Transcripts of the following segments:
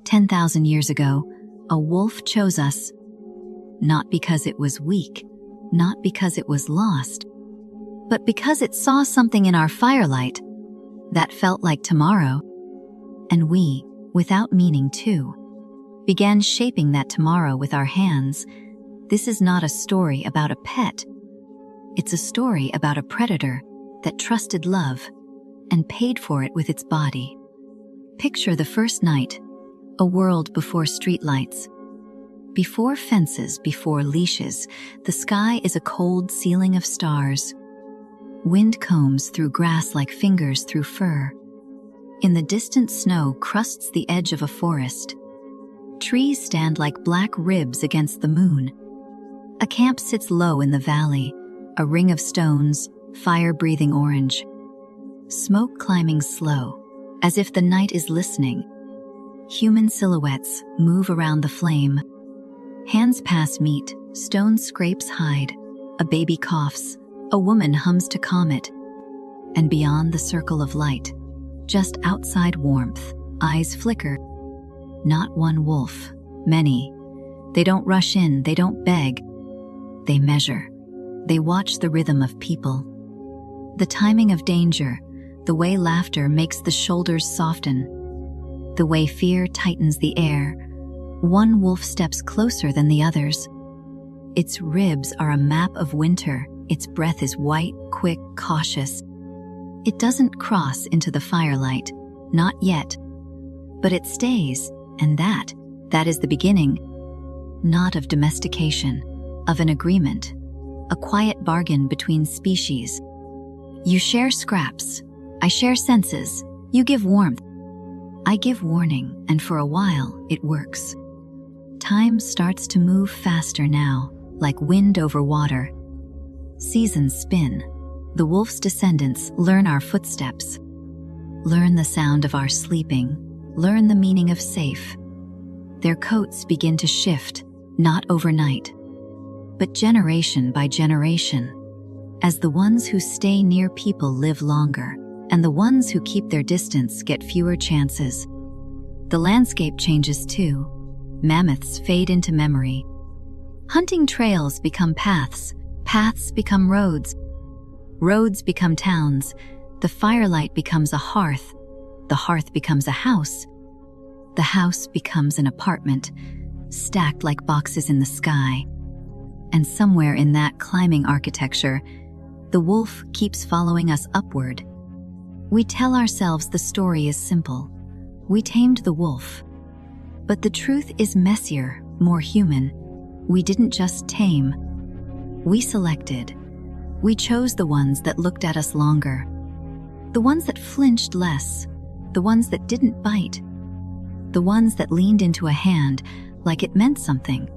10,000 years ago, a wolf chose us, not because it was weak, not because it was lost, but because it saw something in our firelight that felt like tomorrow. And we, without meaning to, began shaping that tomorrow with our hands. This is not a story about a pet. It's a story about a predator that trusted love and paid for it with its body. Picture the first night, a world before streetlights. Before fences, before leashes, the sky is a cold ceiling of stars. Wind combs through grass like fingers through fur. In the distant snow crusts the edge of a forest. Trees stand like black ribs against the moon. A camp sits low in the valley, a ring of stones, fire-breathing orange. Smoke climbing slow, as if the night is listening. Human silhouettes move around the flame. Hands pass meat, stone scrapes hide, a baby coughs, a woman hums to calm it. And beyond the circle of light, just outside warmth, eyes flicker. Not one wolf, many. They don't rush in, they don't beg. They measure. They watch the rhythm of people. The timing of danger, the way laughter makes the shoulders soften, the way fear tightens the air. One wolf steps closer than the others. Its ribs are a map of winter. Its breath is white, quick, cautious. It doesn't cross into the firelight, not yet. But it stays, and that is the beginning, not of domestication, of an agreement, a quiet bargain between species. You share scraps, I share senses, you give warmth, I give warning, and for a while it works. Time starts to move faster now, like wind over water. Seasons spin. The wolf's descendants learn our footsteps, learn the sound of our sleeping, learn the meaning of safe. Their coats begin to shift, not overnight, but generation by generation, as the ones who stay near people live longer, and the ones who keep their distance get fewer chances. The landscape changes too. Mammoths fade into memory. Hunting trails become paths, paths become roads, roads become towns, the firelight becomes a hearth, the hearth becomes a house, the house becomes an apartment, stacked like boxes in the sky. And somewhere in that climbing architecture, the wolf keeps following us upward. We tell ourselves the story is simple. We tamed the wolf. But the truth is messier, more human. We didn't just tame. We selected. We chose the ones that looked at us longer. The ones that flinched less. The ones that didn't bite. The ones that leaned into a hand like it meant something.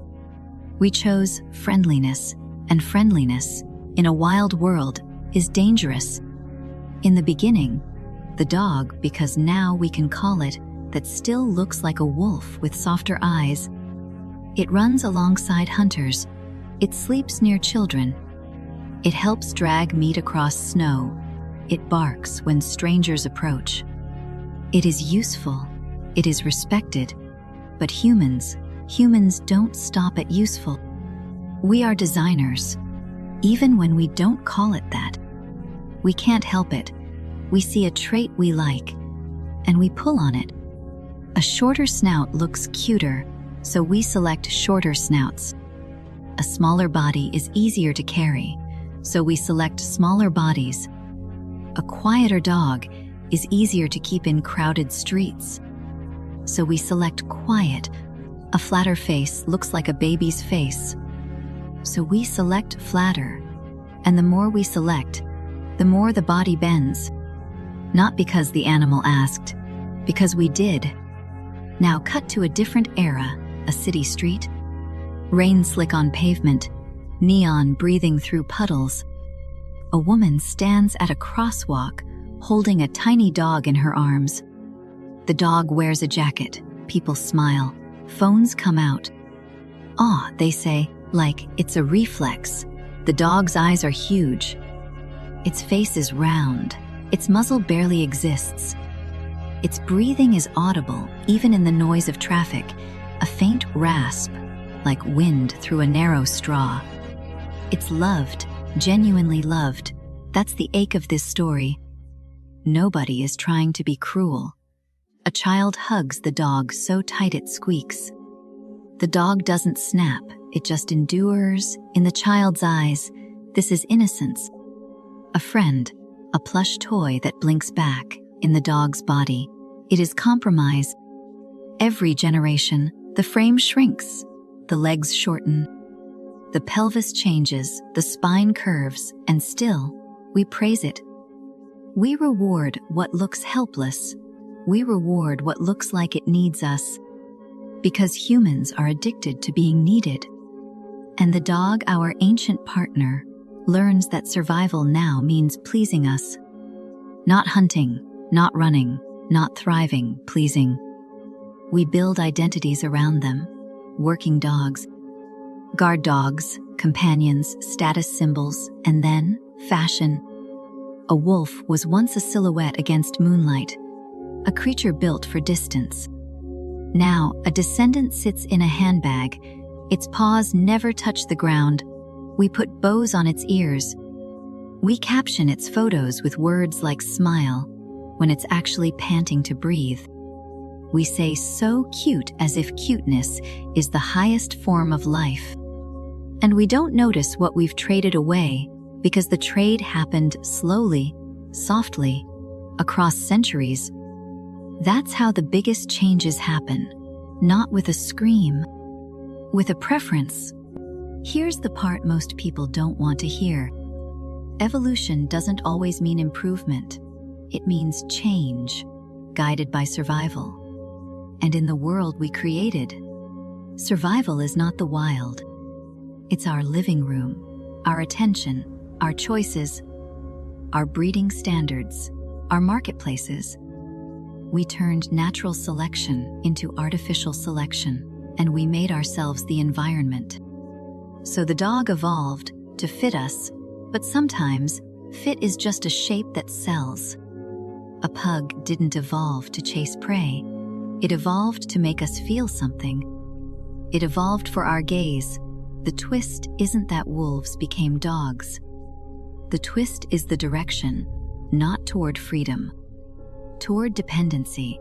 We chose friendliness, and friendliness, in a wild world, is dangerous. In the beginning, the dog, because now we can call it, that still looks like a wolf with softer eyes. It runs alongside hunters. It sleeps near children. It helps drag meat across snow. It barks when strangers approach. It is useful. It is respected. But humans don't stop at useful. We are designers, even when we don't call it that. We can't help it. We see a trait we like, and we pull on it. A shorter snout looks cuter, so we select shorter snouts. A smaller body is easier to carry, so we select smaller bodies. A quieter dog is easier to keep in crowded streets, so we select quiet. A flatter face looks like a baby's face, so we select flatter. And the more we select, the more the body bends. Not because the animal asked, because we did. Now cut to a different era, a city street. Rain slick on pavement, neon breathing through puddles. A woman stands at a crosswalk, holding a tiny dog in her arms. The dog wears a jacket. People smile. Phones come out. "Aw," they say, like it's a reflex. The dog's eyes are huge. Its face is round. Its muzzle barely exists. Its breathing is audible, even in the noise of traffic, a faint rasp, like wind through a narrow straw. It's loved, genuinely loved. That's the ache of this story. Nobody is trying to be cruel. A child hugs the dog so tight it squeaks. The dog doesn't snap, it just endures. In the child's eyes, this is innocence. A friend, a plush toy that blinks back. In the dog's body, it is compromise. Every generation, the frame shrinks, the legs shorten, the pelvis changes, the spine curves, and still, we praise it. We reward what looks helpless. We reward what looks like it needs us. Because humans are addicted to being needed. And the dog, our ancient partner, learns that survival now means pleasing us. Not hunting, not running, not thriving, pleasing. We build identities around them. Working dogs, guard dogs, companions, status symbols, and then fashion. A wolf was once a silhouette against moonlight, a creature built for distance. Now, a descendant sits in a handbag. Its paws never touch the ground. We put bows on its ears. We caption its photos with words like smile when it's actually panting to breathe. We say so cute as if cuteness is the highest form of life. And we don't notice what we've traded away because the trade happened slowly, softly, across centuries. That's how the biggest changes happen, not with a scream, with a preference. Here's the part most people don't want to hear. Evolution doesn't always mean improvement. It means change, guided by survival. And in the world we created, survival is not the wild. It's our living room, our attention, our choices, our breeding standards, our marketplaces. We turned natural selection into artificial selection, and we made ourselves the environment. So the dog evolved to fit us, but sometimes fit is just a shape that sells. A pug didn't evolve to chase prey. It evolved to make us feel something. It evolved for our gaze. The twist isn't that wolves became dogs. The twist is the direction, not toward freedom, toward dependency,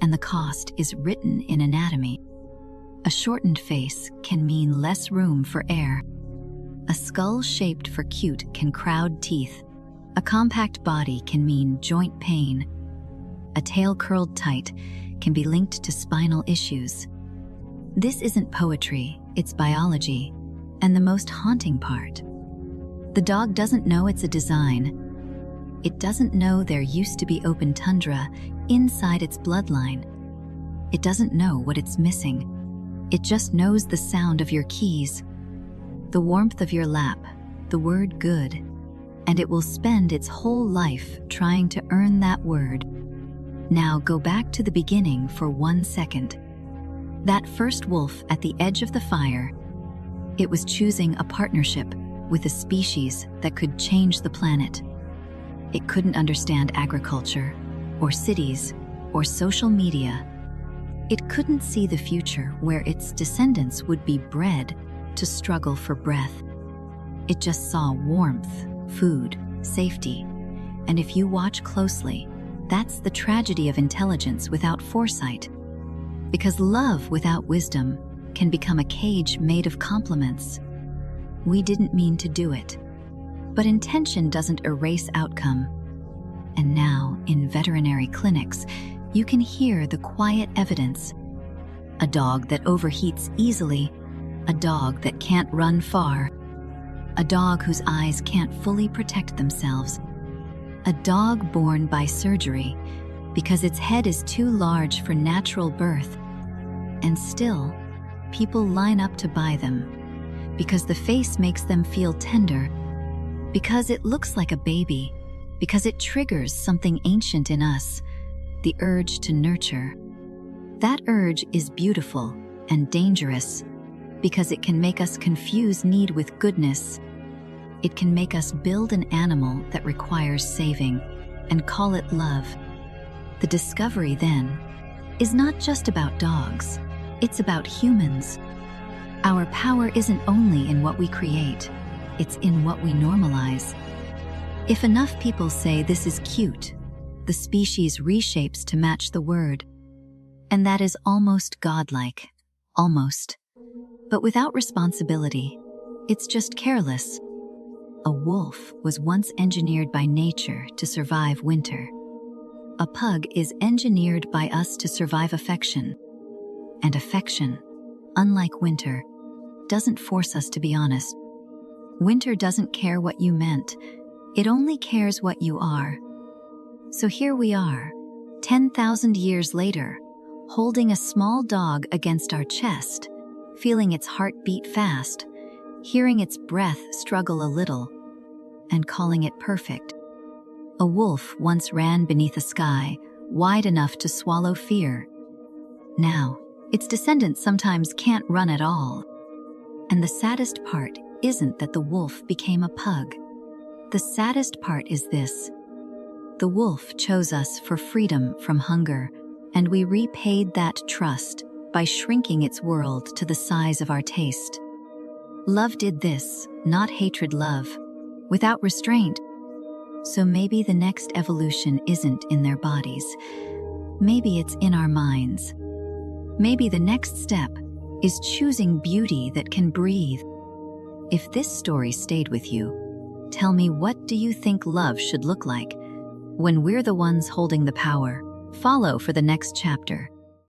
and the cost is written in anatomy. A shortened face can mean less room for air. A skull shaped for cute can crowd teeth. A compact body can mean joint pain. A tail curled tight can be linked to spinal issues. This isn't poetry, it's biology. And the most haunting part, the dog doesn't know it's a design. It doesn't know there used to be open tundra inside its bloodline. It doesn't know what it's missing. It just knows the sound of your keys, the warmth of your lap, the word good, and it will spend its whole life trying to earn that word. Now go back to the beginning for 1 second. That first wolf at the edge of the fire, it was choosing a partnership with a species that could change the planet. It couldn't understand agriculture, or cities, or social media. It couldn't see the future where its descendants would be bred to struggle for breath. It just saw warmth, food, safety. And if you watch closely, that's the tragedy of intelligence without foresight. Because love without wisdom can become a cage made of compliments. We didn't mean to do it, but intention doesn't erase outcome. And now, in veterinary clinics, you can hear the quiet evidence. A dog that overheats easily, a dog that can't run far, a dog whose eyes can't fully protect themselves, a dog born by surgery because its head is too large for natural birth. And still, people line up to buy them because the face makes them feel tender, because it looks like a baby, because it triggers something ancient in us, the urge to nurture. That urge is beautiful and dangerous because it can make us confuse need with goodness. It can make us build an animal that requires saving and call it love. The discovery, then, is not just about dogs, it's about humans. Our power isn't only in what we create, it's in what we normalize. If enough people say this is cute, the species reshapes to match the word. And that is almost godlike. Almost. But without responsibility, it's just careless. A wolf was once engineered by nature to survive winter. A pug is engineered by us to survive affection. And affection, unlike winter, doesn't force us to be honest. Winter doesn't care what you meant, it only cares what you are. So here we are, 10,000 years later, holding a small dog against our chest, feeling its heart beat fast, hearing its breath struggle a little, and calling it perfect. A wolf once ran beneath a sky wide enough to swallow fear. Now, its descendants sometimes can't run at all. And the saddest part isn't that the wolf became a pug. The saddest part is this. The wolf chose us for freedom from hunger, and we repaid that trust by shrinking its world to the size of our taste. Love did this, not hatred love, without restraint. So maybe the next evolution isn't in their bodies. Maybe it's in our minds. Maybe the next step is choosing beauty that can breathe. If this story stayed with you, tell me, what do you think love should look like when we're the ones holding the power? Follow for the next chapter.